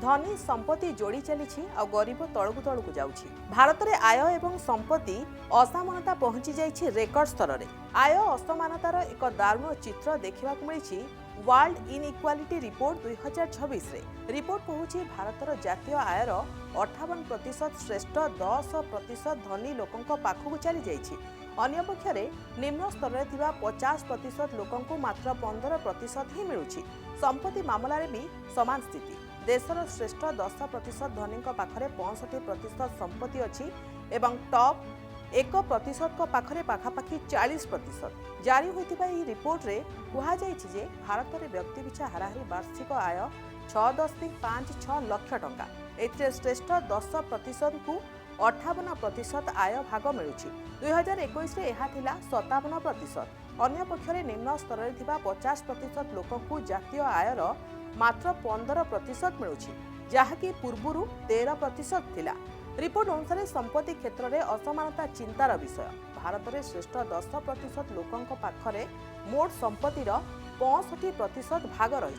धनी संपत्ति जोड़ी चली आ गरीब तलकू तलकू जाउछि। भारत में आय एवं संपत्ति असमानता पहुंची जाइछि रेकर्ड स्तर में। आय असमानतार एक दारुण चित्र देखा मिली वर्ल्ड इनइक्वालिटी रिपोर्ट 2026 रे। रिपोर्ट कहूछि भारतर जातीय आयर 58% श्रेष्ठ 10% धनी लोकंक पाखकु चली जाइछि। अन्य पक्षरे निम्न स्तर में 50% लोकंकु मात्र 15% ही मिलुछि। संपत्ति मामलार भी समान स्थिति। देशर श्रेष्ठ 10% धनीक पाखरे 65% संपत्ति अछि एवं टॉप 1% को पाखरे पाखापाखि 40%। जारी होइतिबा ई रिपोर्ट रे कुहा जाइछि जे भारत में व्यक्ति पिछा हाराहारी वार्षिक आय 6.56 लाख टंका। एथिरे श्रेष्ठ 10% को 58% आय भाग मिलुछि। 2021 रे एहा थिला 57%। अन्य पक्षरे निम्न स्तर रे थिबा 50% लोकंकु जातीय आयर मात्र 15% मिलुछि, जहाँकि पूर्वरु 13% थिला। रिपोर्ट अनुसार संपत्ति क्षेत्र में असमानता चिंतार विषय। भारत में श्रेष्ठ 10% लोकंक पाखरे मोट संपत्तिर 65% भाग रही।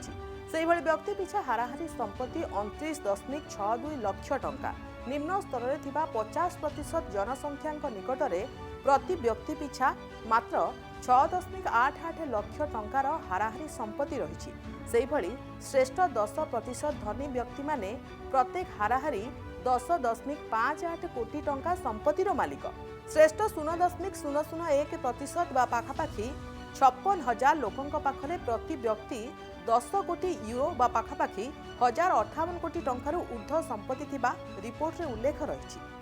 से व्यक्ति पिछा हाराहारी संपत्ति 29.62 लाख टंका। निम्न स्तर में 50% जनसंख्या निकट में प्रति व्यक्ति पिछा मात्र 6.88 लाख टंकार हाराहारी संपत्ति रही। से श्रेष्ठ 10% धनी व्यक्ति माने प्रत्येक हाराहारी 10.58 कोटी टंका संपत्तिर मालिक। श्रेष्ठ 0.001% बा पाखापाखि 56,000 लोकंक पाखरे प्रति व्यक्ति 10 कोटी यूरो बा पाखापाखि 1058 कोटी टंकार ऊर्ध्व संपत्ति थिबा रिपोर्ट रे उल्लेख रही।